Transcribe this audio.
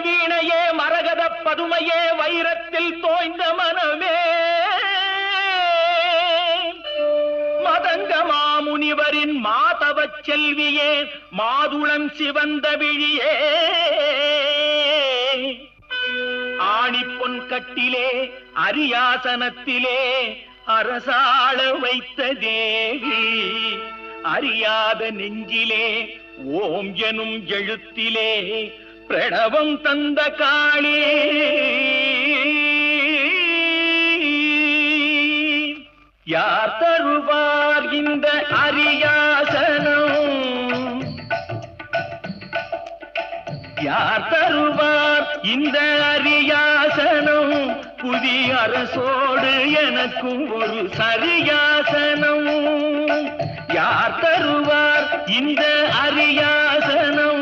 வீணையே மரகத பதுமையே வைரத்தில் தோய்ந்த மனமே மதங்க மாமுனிவரின் மாதவச் செல்வியே மாதுளம் சிவந்த விழியே ஆணிப்பொன் கட்டிலே அரியாசனத்திலே அரசாள வைத்த தேவி அறியாத நெஞ்சிலே ஓம் எனும் எழுத்திலே பிரணவம் தந்த காளி யார் தருவார் இந்த அரியாசனம் யார் தருவார் இந்த அரியாசனம் புதிய அரசோடு எனக்கும் ஒரு சரியாசனம் யார் தருவார் இந்த அரியாசனம்